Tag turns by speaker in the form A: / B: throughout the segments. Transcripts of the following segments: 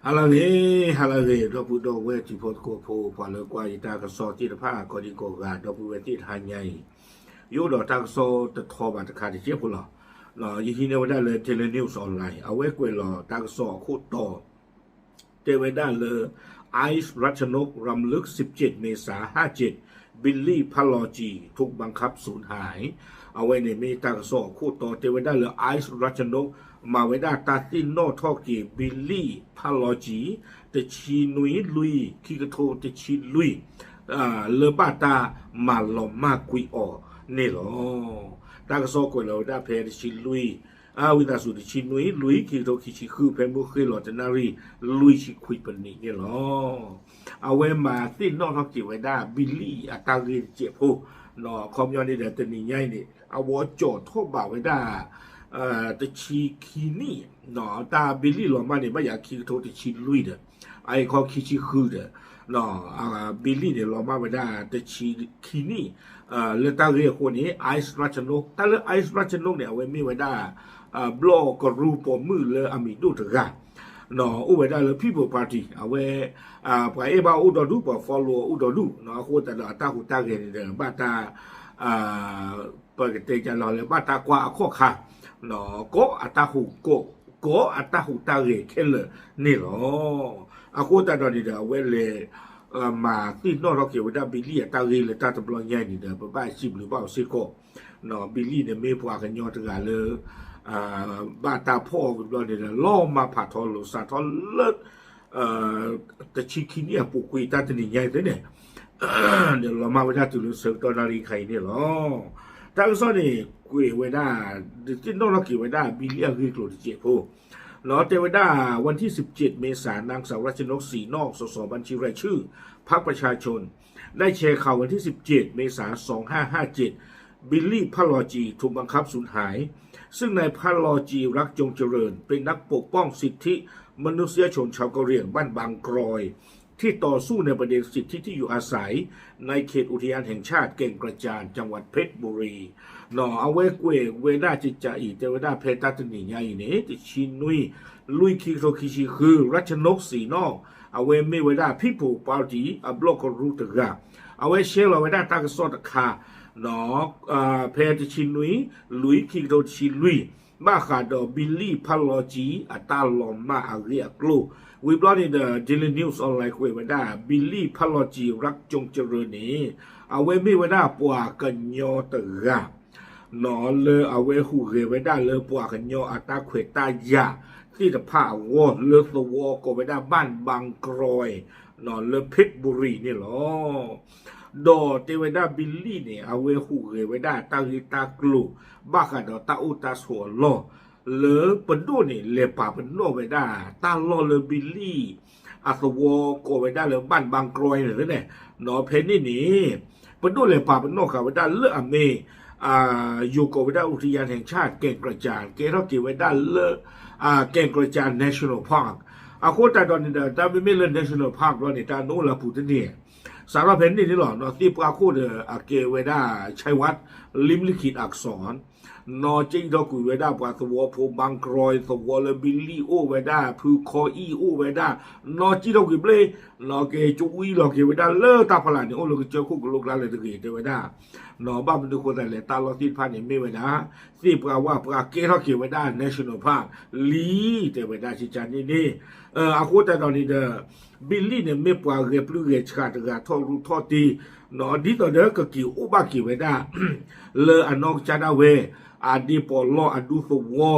A: Halare dopo do weti pot ko po pa le kwa ita ka so ti da pha ko di ko ga dopo weti ha nyai yo do ta so ta tho ba ta kha ti che pu lo lo yi hi ne wa da le tele news online a we kwe lo ta so khu to te we da le ice รัชนกรำลึก17เมษายน57บิลลี่พาโลจีถูกบังคับสูญหายเอาไว้ในมีตากสอคู่ต่อเทวดาเหลือไอซ์รัชนกมาไว้ได้ตาตินโนทอกีบิลลี่พาโลจีแต่ชีนุยลุยคิกโทแต่ชีลุยเลอบาตามาหลอมมากกุยออนี่หรอตากสอกวยเราได้เพลชีลุยวินาสุดชินุยลุยคิโตคิชิคือเพมุคือหลอดนารีลุยชิคุยปนนี่หรอเอาไว้มาตินโนทอกีไว้ได้บิลลี่อัตาเรียนเจ็บผู้นอคอมยอนนี่เดี๋ยวตัวนี้ใหญ่นี่เอาวอโจทย์ทั่วบ่าวไว้ได้ตะชีคีนี่นอตาบิลลี่หลอมาเนี่ยไม่อยากคิดโทษตะชีลุยเด้อไอ้เขาคิดชิคือเด้อนอบิลลี่เนี่ยหลอมาไว้ได้ตะชีคีนี่เลือตาเรียกคนนี้ไอซ์รัชนกแต่เลือไอซ์รัชนกเนี่ยเอาไว้ไม่ไว้ได้บล็อกก็รูปมือเลยอามิดูตะกานออุเวดาเลย People Party เอาไว้ไปเอบาอุดดูปะ follow อุดดูนอโคตรตาหูตาเกนเด้อบ้าตาปกติจะรอเลยบ้าตากว่าข้อค่ะนอโกอัตาหูโกอัตาหูตาเกเคลนี่หรออาโคตรตอนนี้เด้อเวลมาที่นอเราเกี่ยวกับบิลลี่ตาเกเลยตาตบลอยใหญ่นี่เด้อบ้าชิบหรือบ้าซิโกนอบิลลี่เนี่ยไม่พอกันยอดตะกาเลยบาตาพ่อกับเราเนี่ยล่อมาผ่าทอลสาทอเลิศแต่ชิคิเนี่ยปุกุยตาตนี่ใหญ่เลยเนี่ยเดี๋ยวเรามาไว้ได้ตุลเสกตอนนารีไข่เนี่ยหรอแต่ก็ซ้อนนี่กุยไว้ได้ที่นอกเราเกี่ยวไว้ได้บิลเลียคือกลุ่มที่เจ็บผู้หลอเทวดาวันที่17เมษายนนางสาวรัชนกศรีนอกสสบัญชีรายชื่อพรรคประชาชนได้แชร์ข่าววันที่17เมษายน2557บิลลี่พาโลจีถูกบังคับสูญหายซึ่งนายพาโลจีรักจงเจริญเป็นนักปกป้องสิทธิมนุษยชนชาวกะเหรี่ยงบ้านบางกรอยที่ต่อสู้ในประเด็นสิทธิที่อยู่อาศัยในเขตอุทยานแห่งชาติแก่งกระจานจังหวัดเพชรบุรีหนอเอาไว้เวด้าจิจาอีเตเวด้าเพตาตนีใหญ่เนี่ยติชินุยลุยคิโตคิชิคือรัชนกสีนอกเอาไว้ไม่เวด้าพิผูปาร์ตี้อับล็อกรูตกาเอาไว้เชลเอาไว้ได้ตากสอดคาหนอเพติชินุยลุยคิโตชิลุยมาขาดบิลลี่พาโลจีอัตาลอมมาอาเรียกลูWe brought in the Daily News Online คุยไว้ได้บิลลี่พาโลจีรักจงเจริญนี้เอาไว้ไม่ไว้ได้ปัวกันยอตระหนอเลยเอาไว้หูเรไว้ได้เลยปัวกันยออัตาเขวตายาที่จะผ่าวอเลือสวอก็ไว้ได้บ้านบางกรอยหนอเลยเพชรบุรีนี่หรอดอเทวดาบิลลี่เนี่ยเอาไว้หูเรไว้ได้ตาฮิตากลูบ้าขัดตาอุตาสัวลอเลอปนดูนี่เลป่าปนโนไว้ได้ตาลอเลบิลลี่อาสวอโกไว้ได้เลยบ้านบางกรอยเนี่ยหนอเพนนี่ปนดูเลป่าปนโนเขาไว้ได้เลืออเมอยู่กับไว้ได้อุทยานแห่งชาติแก่งกระจานเกล้ากี่ไว้ได้เลือแก่งกระจาน National Park โคตรตอนนี้แต่ไม่เล่น National Park แล้วนี่ตาโน่ละพูดเนี่ยสารเพนนี่หรอเนาะที่ปราคูเดเกเวด้าชัยวัฒน์ลิมลิขิตอักษรนอจิงดอกุเวด้าปาสวอพูบางกรอยสวอลบิลลี่โอเวด้าพูคออีโอเวด้านอจิดอกุเบลนอเกจูอีลอเกเวด้าเลอตาพลานี่โอโลกเจอคู่กับลูกหลานเลยตะกี้เวด้านอบ้านมันทุกคนแต่เลยตาลอติดพันนี่ไม่เวด้าที่ปราว่าปราเกทอเกเวด้า National Park ลีเตเวด้าชิจานี่อาคูแต่ตอนนี้เด้อบิลลี่เนี่ยไม่ปราเรปลูเรชาตกาทอรูทอตีนอดีต่อเด้อก็กี่อุบากิเวด้าเลออนอกจาดาเวอาดีปอลออดูสวอ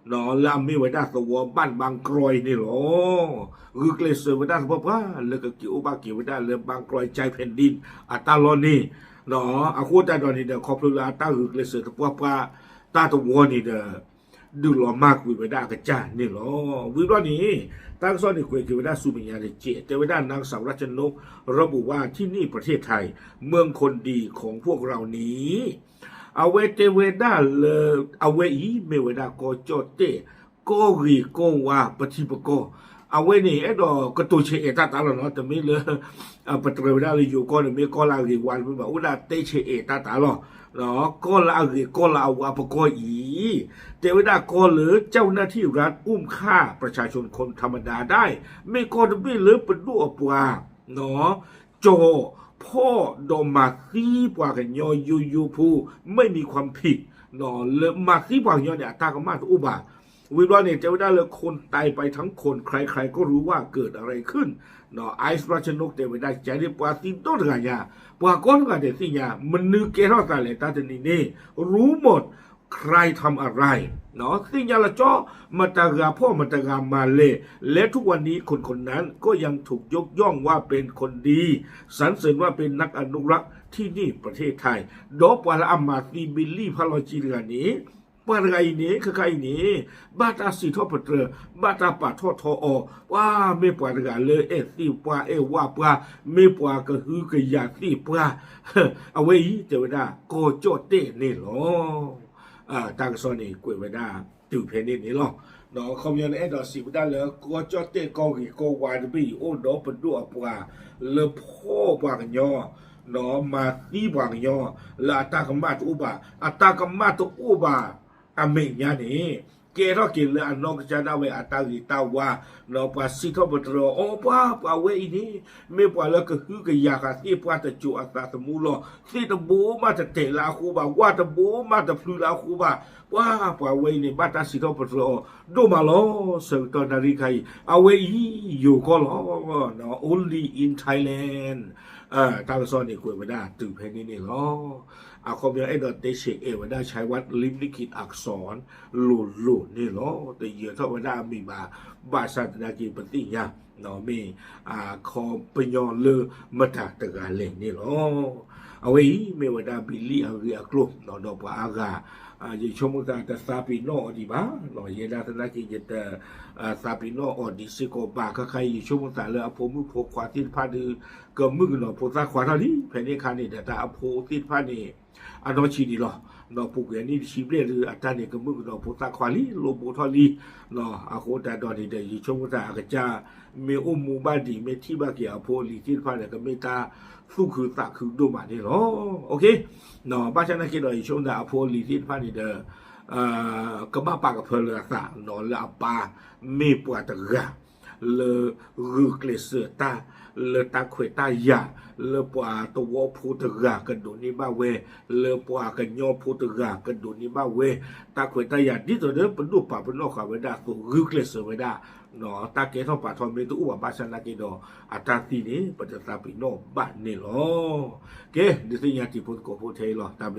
A: เนาะแล้วไม่ไว้ได้สวอบ้านบางกรอยนี่หรอคือเกลเซอร์ไว้ได้สปะแล้วก็กิวบากิไว้ได้เลยบางกรอยใจแผ่นดินอัตาลอนี่เนาะอาคูตาตอนนี้เด้อคอพลูลาตาคือเกลเซอร์ตะปะตาตะวอนี่เด้อดูหล่อมากวิไว้ได้กระจานนี่หรอวิวนี้ตั้งซ้อนนี่คุยกิวได้สุบิญญาเจแต่ไว้ได้นางสาวรัชนกระบุว่าที่นี่ประเทศไทยเมืองคนดีของพวกเรานี้เอาไว้เทวดาเลยเอาไว้อีไม่เวดาก็จอดเตก็รีก็ว่าปฏิปก็เอาไว้นี่ไอ้ดอกกระตุเชเอตาตาแล้วเนาะแต่ไม่เลยปฏิเวดาเลยอยู่ก็ไม่ก็ลารีวันมันบอกว่าเตเชเอตาตาหรอเนาะก็ลารีก็ลาว่าปก็อี เทวดาก็หรือเจ้าหน้าที่รัฐอุ้มฆ่าประชาชนคนธรรมดาได้ไม่ก็ไม่หรือเป็นดูอปวาเนาะโจพ่อโดมาซีปว่ากันยอยูผู้ไม่มีความผิดเนาะเลมาซีปว่ากันยอเนี่ยตาก็มาตุบาวิวาเนี่ยเทวดาเลยคนตายไปทั้งคนใครๆก็รู้ว่าเกิดอะไรขึ้นเนาะไอซ์ราชนกเทวดาใจได้ปว่าติโตกันยาปว่าก้อนกันเดสิญามันนึกเกรอตาเลยตาจะนี่รู้หมดใครทำอะไรเนาะสิ่งยาละจ้อมาตากาพ่อมาตากามาเลและทุกวันนี้คนนั้นก็ยังถูกยกย่องว่าเป็นคนดีสรรเสริญว่าเป็นนักอนุรักษ์ที่นี่ประเทศไทยดอกปลาอามาตีบิลลี่พาลอจีเรือนนี้ปาไรนี้คือใครนี้บาตาสีทอปเตอร์บาตาปาทอทอว่าไม่ปาดกันเลยตีปาว่าปาไม่ปาก็คือกยาตีปาเอาไว้เจวดาโกโจเต้นี่หรอตางซอนี่กวยไว้ได้ติวเพนนี่หรอเนาะคอมยันดอสิบได้เลยโกโจเต้กอกีโกวาดบีโอดอปดูอปาเลพ่อปากยอเนาะมาตีปากยอละตากมาตุบาตากมาตุบาอเมญานี่เกรอกินเลยอันนอกจากนั้นเวอาตากิตาวาเราปัสสิทบตรโอป้าเวอีนี่ไม่ปว่าแล้วก็คือกยากาที่ปว่าจะจูอัตตมูลที่ตะบูมาจะเตลาคูบาว่าตะบูมาจะพลูลาคูบาว่าปว่าเวนี่บัตาสิทบตรดูมาล้อเสกตอนนาฬิกาเอาเวอีอยู่ก็ล้อเนาะ only in Thailand ตางซอนนี่คุยไม่ได้ตื่นเพลงนี้ล้ออาคอมยังดอเตเชเอวได้ใช้วัดลิมลิขิตอักษรหลุดนี่ล้อแต่เยอะเท่าว่าได้มีบาศาสนากีปฏิญาเนาะมีคอปยอนเลมาตาตะกาเลงนี่ล้อเอาไว้ไม่ว่าได้บิลลี่เอาเรียกลุ่มเนาะดอกว่าอากายิ่งชมกันแต่ซาปิโนดีบ้าเนาะยังได้สนากีจะแต่ซาปิโนอดิซิโกบาใครยิ่งชมกันเลยอภมุพควาติพาดือก็มึงเนาะพซาควาทาลีแผ่นนี้คันนี่แต่อภติพานี่อันนั้นชีดีหรอเนาะปุกอย่างนี้ชีเบลหรืออาจารย์เนี่ยก็มึงเนาะพซาควาลีโลโบทอลีเนาะอาโคแต่ดอนนี่เดี๋ยวชมกันอาจจะมีมูบาดีมีที่บาเกียอภลีที่พาเนี่ยก็มีตาสู้คือตาคือดูมาเนี่ยหรอโอเคเนาะบ้านฉันนักเรียนชมแต่อภลีที่พานี่เด้ก็มาปากกับเพลสะเนาะแล้วปาไม่ปวดตะกะเลรึกเลเสตาเลตาขวยตายาเลปวาตัวพูตกะกันดูนี่บ้าเวเลปวากันยอพูตกะกันดูนี่บ้าเวตาขวยตายาดิตัวเดิมเป็นรูปป่าเป็นนอกขาเวดาตัวรึกเลเสเวดาเนาะตาเกทอป่าทอมเมตุอุบาชนาเกดออัตาตีนี้ปัจจตาปิโนบ้านนี่หรอเกดิสิญาติพุทธโกพุทเทหรอตาม